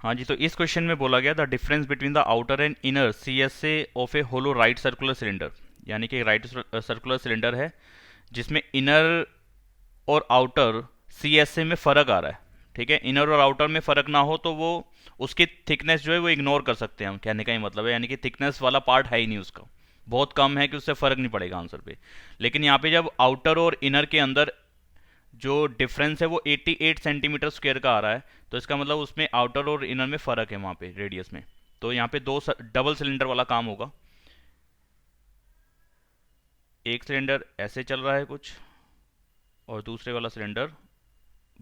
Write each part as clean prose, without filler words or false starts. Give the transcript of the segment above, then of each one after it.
हाँ जी, तो इस क्वेश्चन में बोला गया the difference between the outer and inner C S A of a hollow right circular cylinder, यानी कि राइट सर्कुलर सिलेंडर है जिसमें इनर और आउटर सी एस ए में फ़र्क आ रहा है। ठीक है, इनर और आउटर में फ़र्क ना हो तो वो उसकी थिकनेस जो है वो इग्नोर कर सकते हैं हम, कहने का ही मतलब है, यानी कि थिकनेस वाला पार्ट है ही नहीं उसका, बहुत कम है कि उससे फ़र्क नहीं पड़ेगा आंसर पे। लेकिन यहाँ पे जब आउटर और इनर के अंदर जो डिफरेंस है वो 88 सेंटीमीटर स्क्वायर का आ रहा है, तो इसका मतलब उसमें आउटर और इनर में फ़र्क है वहाँ पे रेडियस में। तो यहाँ पे दो डबल सिलेंडर वाला काम होगा। एक सिलेंडर ऐसे चल रहा है कुछ, और दूसरे वाला सिलेंडर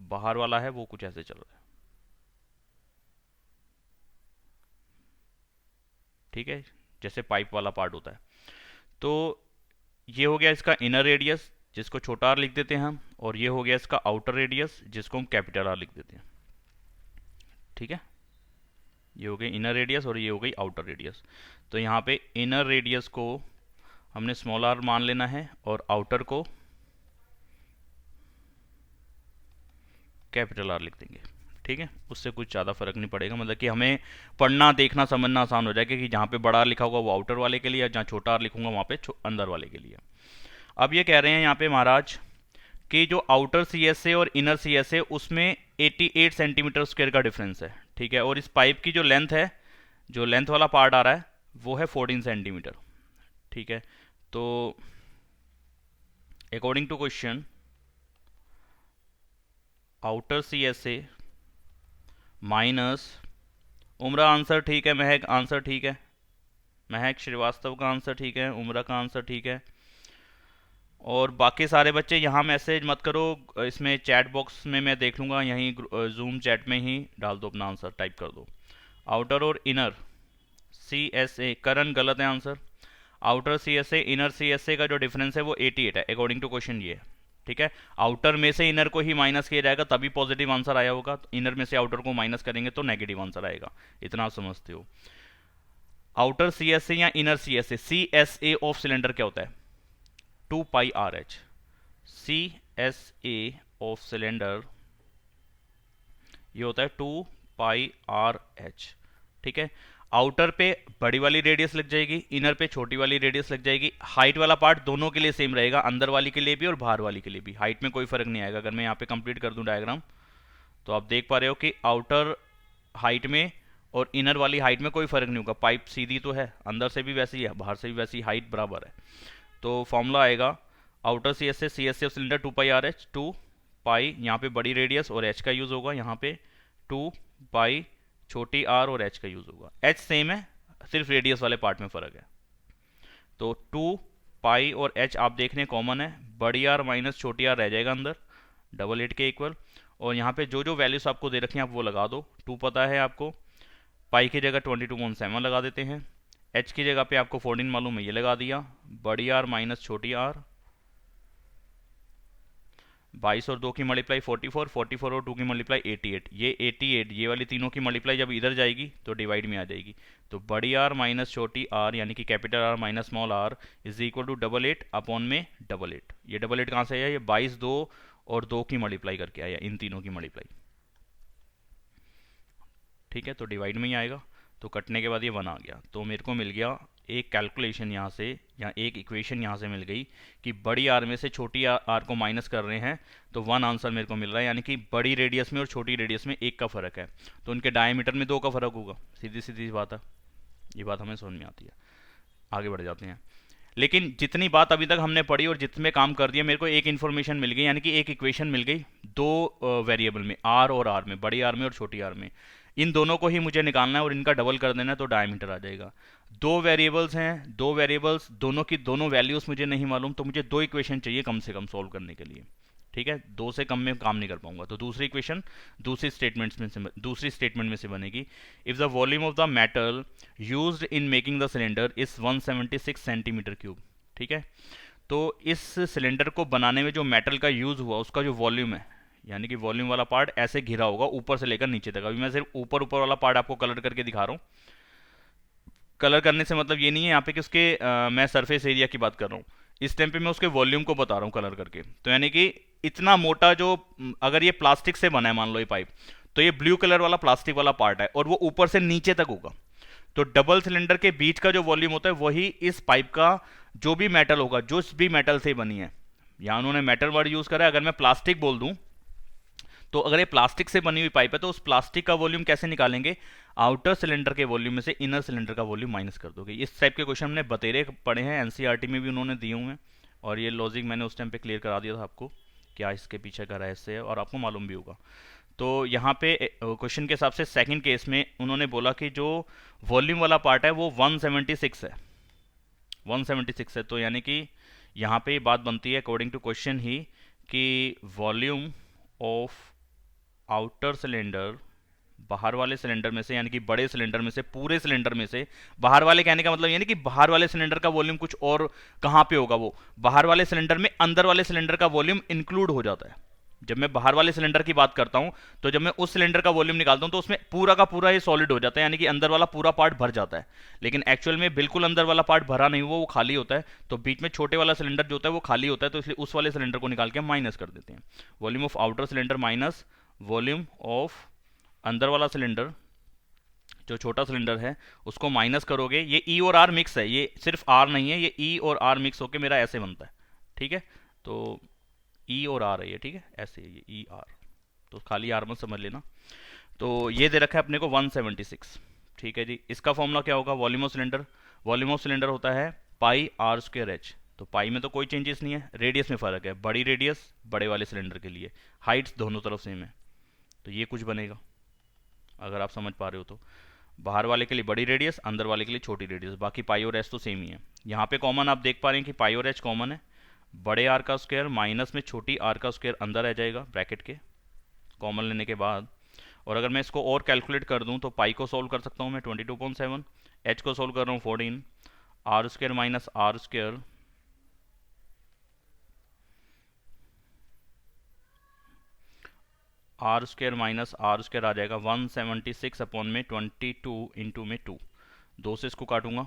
बाहर वाला है वो कुछ ऐसे चल रहा है। ठीक है, जैसे पाइप वाला पार्ट होता है। तो ये हो गया इसका इनर रेडियस, जिसको छोटा आर लिख देते हैं हम, और ये हो गया इसका आउटर रेडियस जिसको हम कैपिटल आर लिख देते हैं। ठीक है, ये हो गई इनर रेडियस और ये हो गई आउटर रेडियस। तो यहाँ पे इनर रेडियस को हमने स्मॉल आर मान लेना है और आउटर को कैपिटल आर लिख देंगे। ठीक है, उससे कुछ ज़्यादा फर्क नहीं पड़ेगा, मतलब कि हमें पढ़ना देखना समझना आसान हो जाएगा कि जहाँ पे बड़ा आर लिखा होगा वो आउटर वाले के लिए, या जहाँ छोटा आर लिखूंगा वहाँ पे अंदर वाले के लिए। अब ये कह रहे हैं यहाँ पे महाराज कि जो आउटर सी एस ए और इनर सी एस ए उसमें 88 सेंटीमीटर स्क्वायर का डिफरेंस है। ठीक है, और इस पाइप की जो लेंथ है, जो लेंथ वाला पार्ट आ रहा है वो है 14 सेंटीमीटर। ठीक है, तो according to question outer C S A minus उम्र आंसर ठीक है, महक आंसर ठीक है, महक श्रीवास्तव का आंसर ठीक है, उम्र का आंसर ठीक है। और बाकी सारे बच्चे यहाँ मैसेज मत करो, इसमें चैट बॉक्स में मैं देख लूँगा, यहीं जूम चैट में ही डाल दो, अपना आंसर टाइप कर दो। आउटर और इनर सी एस ए, करण गलत है answer. Outer C S A inner C S A का जो डिफरेंस है वो 88 है अकॉर्डिंग टू क्वेश्चन ये है। ठीक है, आउटर में से इनर को ही माइनस किया जाएगा तभी पॉजिटिव आंसर आया होगा, तो इनर में से आउटर को माइनस करेंगे तो नेगेटिव आंसर आएगा, इतना आप समझते हो। आउटर सी एस ए या inner C S A of cylinder क्या होता है? 2 π r h। C S A of cylinder ये होता है 2 π r h। ठीक है, आउटर पे बड़ी वाली रेडियस लग जाएगी, इनर पे छोटी वाली रेडियस लग जाएगी। हाइट वाला पार्ट दोनों के लिए सेम रहेगा, अंदर वाली के लिए भी और बाहर वाली के लिए भी, हाइट में कोई फर्क नहीं आएगा। अगर मैं यहाँ पे कंप्लीट कर दूं डायग्राम तो आप देख पा रहे हो कि आउटर हाइट में और इनर वाली हाइट में कोई फर्क नहीं होगा, पाइप सीधी तो है, अंदर से भी वैसी है बाहर से भी वैसी, हाइट बराबर है। तो फॉर्मूला आएगा outer C S A cylinder 2 π r h, 2 pi यहाँ पे बड़ी रेडियस और h का यूज़ होगा, यहाँ पे 2 पाई छोटी r और h का यूज़ होगा। h सेम है, सिर्फ रेडियस वाले पार्ट में फ़र्क है। तो 2 पाई और h आप देख रहे हैं कॉमन है, बड़ी r माइनस छोटी r रह जाएगा अंदर, 88 के इक्वल। और यहाँ पे जो जो वैल्यूज आपको दे रखी हैं आप वो लगा दो। 2 पता है आपको, पाई की जगह 22.7 लगा देते हैं, h की जगह पे आपको 14 मालूम है ये लगा दिया, बड़ी r माइनस छोटी r, 22 और 2 की मल्टीप्लाई 44, 44 और 2 की मल्टीप्लाई 88, ये 88 ये वाली तीनों की मल्टीप्लाई जब इधर जाएगी तो डिवाइड में आ जाएगी। तो बड़ी आर माइनस छोटी आर यानी कि capital R minus small R is equal to 88 upon में 88। ये 88 कहाँ से आया? ये 22, 2 और 2 की मल्टीप्लाई करके आया, इन तीनों की मल्टीप्लाई। ठीक है, तो डिवाइड में ही आएगा, तो कटने के बाद ये 1 आ गया। तो मेरे को मिल गया एक कैलकुलेशन यहाँ से, या एक इक्वेशन यहाँ से मिल गई कि बड़ी आर में से छोटी आर को माइनस कर रहे हैं तो 1 आंसर मेरे को मिल रहा है, यानी कि बड़ी रेडियस में और छोटी रेडियस में 1 का फ़र्क है, तो उनके डायमीटर में 2 का फ़र्क होगा। सीधी सीधी बात है, ये बात हमें समझ में आती है। आगे बढ़ जाते हैं। लेकिन जितनी बात अभी तक हमने पढ़ी और जितने काम कर दिया, मेरे को एक इन्फॉर्मेशन मिल गई, यानी कि एक इक्वेशन मिल गई दो वेरिएबल में, आर और आर में, बड़ी आर में और छोटी आर में। इन दोनों को ही मुझे निकालना है और इनका डबल कर देना है तो डायमीटर आ जाएगा। दो वेरिएबल्स हैं, दो वेरिएबल्स, दोनों की दोनों वैल्यूज मुझे नहीं मालूम, तो मुझे 2 इक्वेशन चाहिए कम से कम सॉल्व करने के लिए। ठीक है, 2 से कम में काम नहीं कर पाऊंगा, तो दूसरी इक्वेशन दूसरी स्टेटमेंट में से बनेगी। If the volume of the metal used in making the cylinder is 176 centimetre cube. ठीक है, तो इस सिलेंडर को बनाने में जो मेटल का यूज हुआ उसका जो वॉल्यूम है, यानी कि वॉल्यूम वाला पार्ट ऐसे घिरा होगा ऊपर से लेकर नीचे तक। अभी मैं सिर्फ ऊपर ऊपर वाला पार्ट आपको कलर करके दिखा रहा हूँ। कलर करने से मतलब ये नहीं है यहाँ पे कि उसके मैं सरफेस एरिया की बात कर रहा हूँ, इस टाइम पे मैं उसके वॉल्यूम को बता रहा हूँ कलर करके। तो यानी कि इतना मोटा जो, अगर ये प्लास्टिक से बना है मान लो ये पाइप, तो ये ब्लू कलर वाला प्लास्टिक वाला पार्ट है और वो ऊपर से नीचे तक होगा। तो डबल सिलेंडर के बीच का जो वॉल्यूम होता है वही इस पाइप का जो भी मेटल होगा, जो भी मेटल से बनी है, यहां उन्होंने मेटल वर्ड यूज करा है। अगर मैं प्लास्टिक बोल दूं तो अगर ये प्लास्टिक से बनी हुई पाइप है तो उस प्लास्टिक का वॉल्यूम कैसे निकालेंगे, आउटर सिलेंडर के वॉल्यूम में से इनर सिलेंडर का वॉल्यूम माइनस कर दोगे। इस टाइप के क्वेश्चन हमने बतेरे पढ़े हैं, एनसीईआरटी में भी उन्होंने दिए हुए हैं, और ये लॉजिक मैंने उस टाइम पे क्लियर करा दिया था आपको क्या इसके पीछे का रहस्य है, और आपको मालूम भी होगा। तो यहाँ पे क्वेश्चन के हिसाब से सेकंड केस में उन्होंने बोला कि जो वॉल्यूम वाला पार्ट है वो 176 है, 176 है। तो यानी कि यहाँ पे बात बनती है अकॉर्डिंग टू क्वेश्चन ही कि वॉल्यूम ऑफ आउटर सिलेंडर, बाहर वाले सिलेंडर में से, यानी कि बड़े सिलेंडर में से, पूरे सिलेंडर में से, बाहर वाले कहने का मतलब यानी कि बाहर वाले सिलेंडर का वॉल्यूम कुछ और कहाँ पे होगा, वो बाहर वाले सिलेंडर में अंदर वाले सिलेंडर का वॉल्यूम इंक्लूड हो जाता है। जब मैं बाहर वाले सिलेंडर की बात करता हूं तो जब मैं उस सिलेंडर का वॉल्यूम निकालता हूं तो उसमें पूरा का पूरा ये सॉलिड हो जाता है, यानी कि अंदर वाला पूरा पार्ट भर जाता है। लेकिन एक्चुअल में बिल्कुल अंदर वाला पार्ट भरा नहीं हुआ, वो खाली होता है। तो बीच में छोटे वाला सिलेंडर जो होता है वो खाली होता है, तो इसलिए उस वाले सिलेंडर को निकाल के माइनस कर देते हैं। Volume of outer cylinder minus volume of अंदर वाला सिलेंडर, जो छोटा सिलेंडर है उसको माइनस करोगे। ये ई और आर मिक्स है, ये सिर्फ आर नहीं है, ये ई और आर मिक्स होके मेरा ऐसे बनता है, ठीक है। तो ई और आर है ये, ठीक है, ऐसे ये ई आर, तो खाली आर मत समझ लेना। तो ये दे रखा है अपने को 176, ठीक है जी। इसका फॉर्मूला क्या होगा, volume of cylinder, volume of cylinder होता है पाई आर स्क्वायर एच। तो पाई में तो कोई चेंजेस नहीं है, रेडियस में फर्क है, बड़ी रेडियस बड़े वाले सिलेंडर के लिए, हाइट्स दोनों तरफ सेम है। तो ये कुछ बनेगा, अगर आप समझ पा रहे हो तो। बाहर वाले के लिए बड़ी रेडियस, अंदर वाले के लिए छोटी रेडियस, बाकी पाई और एच तो सेम ही है। यहाँ पे कॉमन आप देख पा रहे हैं कि पाई और एच कॉमन है, बड़े आर का स्क्वायर माइनस में छोटी आर का स्क्वायर अंदर आ जाएगा ब्रैकेट के, कॉमन लेने के बाद। और अगर मैं इसको और कैलकुलेट कर दूं तो पाई को सोल्व कर सकता हूं मैं 22.7, एच को सोल्व कर रहा हूं 14, R square minus R square R square minus R square आ जाएगा 176 अपॉन में 22 इंटू में 2, 2 से इसको काटूंगा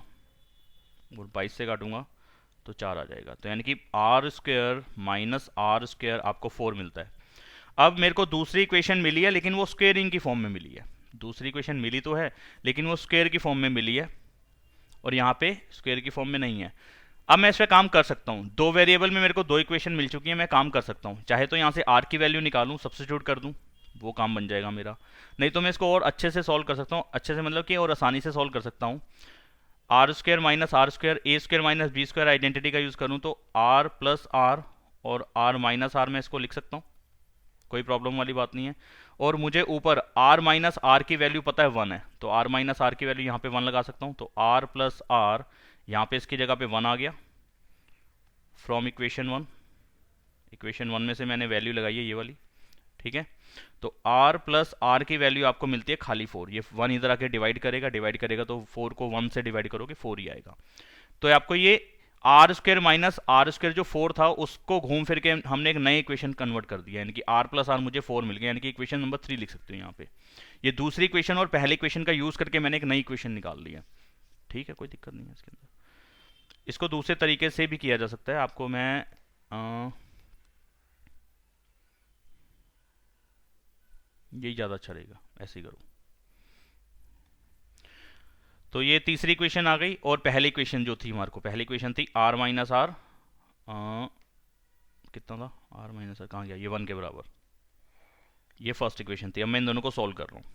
और 22 से काटूंगा तो 4 आ जाएगा। तो यानी कि R square minus R square आपको 4 मिलता है। अब मेरे को दूसरी इक्वेशन मिली है लेकिन वो स्क्वेयरिंग की फॉर्म में मिली है। दूसरी इक्वेशन मिली तो है लेकिन वो स्क्वेयर की फॉर्म में मिली है, और यहाँ पे स्क्वेयर की फॉर्म में नहीं है। अब मैं इस पर काम कर सकता हूँ, दो वेरिएबल में मेरे को दो इक्वेशन मिल चुकी है, मैं काम कर सकता हूँ। चाहे तो यहाँ से आर की वैल्यू निकालूँ, सब्स्टिट्यूट कर दूँ, वो काम बन जाएगा मेरा। नहीं तो मैं इसको और अच्छे से सॉल्व कर सकता हूँ, अच्छे से मतलब कि और आसानी से सॉल्व कर सकता हूँ। R square minus R square, A square minus B square identity का यूज करूँ तो आर प्लस आर और आर माइनस आर मैं इसको लिख सकता हूँ, कोई प्रॉब्लम वाली बात नहीं है। और मुझे ऊपर आर माइनस आर की वैल्यू पता है 1 है, तो आर माइनस आर की वैल्यू यहाँ पे 1 लगा सकता हूँ। तो आर प्लस आर, यहाँ पे इसकी जगह पे 1 आ गया फ्रॉम इक्वेशन 1। इक्वेशन 1 में से मैंने वैल्यू लगाई है ये वाली, ठीक है। तो r प्लस आर की वैल्यू आपको मिलती है खाली 4, ये 1 इधर आके डिवाइड करेगा तो 4 को 1 से डिवाइड करोगे 4 ही आएगा। तो आपको ये R square minus R square जो 4 था उसको घूम फिर के हमने एक नए इक्वेशन कन्वर्ट कर दिया, यानी कि r प्लस आर मुझे 4 मिल गया, यानी कि इक्वेशन नंबर 3 लिख सकते हो यहाँ पे। ये दूसरी इक्वेशन और पहले इक्वेशन का यूज करके मैंने एक नई इक्वेशन निकाल लिया, ठीक है, कोई दिक्कत नहीं है इसके अंदर। इसको दूसरे तरीके से भी किया जा सकता है, आपको मैं यही ज़्यादा अच्छा रहेगा, ऐसे ही करो। तो ये तीसरी इक्वेशन आ गई, और पहली इक्वेशन जो थी हमारे को, पहली इक्वेशन थी आर माइनस आर, कितना था आर माइनस आर, कहाँ गया, ये 1 के बराबर, ये फर्स्ट इक्वेशन थी। अब मैं इन दोनों को सॉल्व कर रहा हूँ,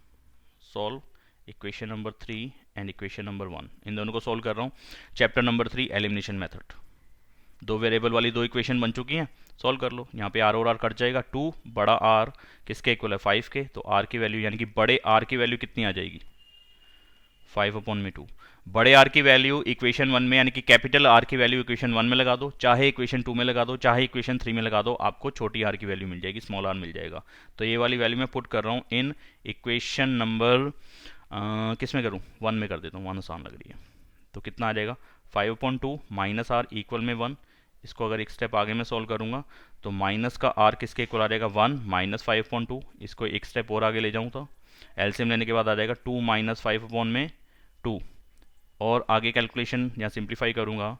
solve equation number 3 and equation number 1, इन दोनों को सॉल्व कर रहा हूँ। चैप्टर नंबर 3 एलिमिनेशन मेथड, दो वेरिएबल वाली दो इक्वेशन बन चुकी हैं, सॉल्व कर लो। यहाँ पे आर और आर कट जाएगा, 2 बड़ा आर किसके इक्वल है 5 के, तो आर की वैल्यू यानी कि बड़े आर की वैल्यू कितनी आ जाएगी 5 अपॉन में 2। बड़े आर की वैल्यू इक्वेशन 1 में यानी कि कैपिटल आर की वैल्यू इक्वेशन 1 में लगा दो, चाहे इक्वेशन 2 में लगा दो, चाहे इक्वेशन 3 में लगा दो, आपको छोटी आर की वैल्यू मिल जाएगी, स्मॉल आर मिल जाएगा। तो ये वाली वैल्यू मैं पुट कर रहा हूँ इन इक्वेशन नंबर किस में करूँ 1 में कर देता हूँ, 1 आसान लग रही है। तो कितना आ जाएगा 5/2 माइनस आर इक्वल में 1। इसको अगर एक स्टेप आगे में सॉल्व करूंगा तो माइनस का आर किसके इक्वल आ जाएगा 1 माइनस 5/2। इसको एक स्टेप और आगे ले जाऊँ तो एलसीएम लेने के बाद आ जाएगा 2 माइनस 5/2, और आगे कैलकुलेशन या सिंप्लीफाई करूंगा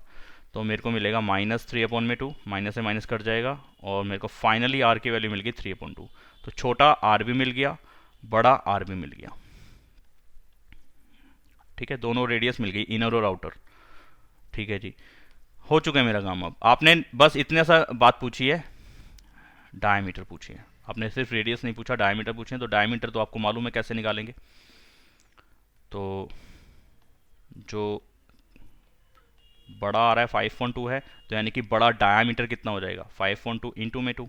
तो मेरे को मिलेगा माइनस 3/2, माइनस से माइनस कट जाएगा और मेरे को फाइनली आर की वैल्यू मिल गई 3/2। तो छोटा आर भी मिल गया, बड़ा आर भी मिल गया। ठीक है, दोनों रेडियस मिल गई, इनर और आउटर। ठीक है जी, हो चुका है मेरा काम। अब आपने बस इतने सा बात पूछी है, डायमीटर पूछी है आपने, सिर्फ रेडियस नहीं पूछा, डायमीटर पूछे। तो डायमीटर तो आपको मालूम है कैसे निकालेंगे। तो जो बड़ा आ रहा है 5.2 है, तो यानी कि बड़ा डायमीटर कितना हो जाएगा, 5.2 इंटू में 2,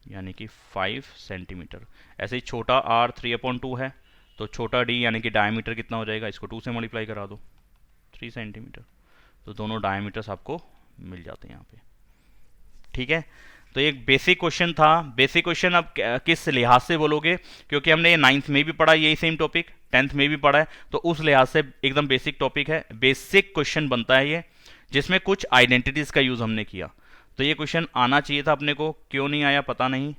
यानी कि 5 सेंटीमीटर। ऐसे ही छोटा आर 3/2 है, तो छोटा डी यानी कि डायमीटर कितना हो जाएगा, इसको 2 से मल्टीप्लाई करा दो, 3 सेंटीमीटर। तो दोनों डायमीटर्स आपको मिल जाते हैं यहाँ पे। ठीक है, तो एक बेसिक क्वेश्चन था। बेसिक क्वेश्चन अब किस लिहाज से बोलोगे, क्योंकि हमने ये 9th में भी पढ़ा यही सेम टॉपिक, 10th में भी पढ़ा है, तो उस लिहाज से एकदम बेसिक टॉपिक है, बेसिक क्वेश्चन बनता है ये, जिसमें कुछ आइडेंटिटीज का यूज हमने किया। तो ये क्वेश्चन आना चाहिए था अपने को, क्यों नहीं आया पता नहीं,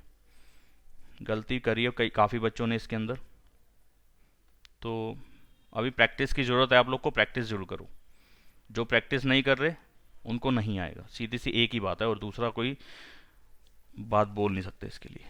गलती करी है कई काफ़ी बच्चों ने इसके अंदर। तो अभी प्रैक्टिस की ज़रूरत है, आप लोग को प्रैक्टिस जरूर करो। जो प्रैक्टिस नहीं कर रहे उनको नहीं आएगा, सीधी सी एक ही बात है, और दूसरा कोई बात बोल नहीं सकते इसके लिए।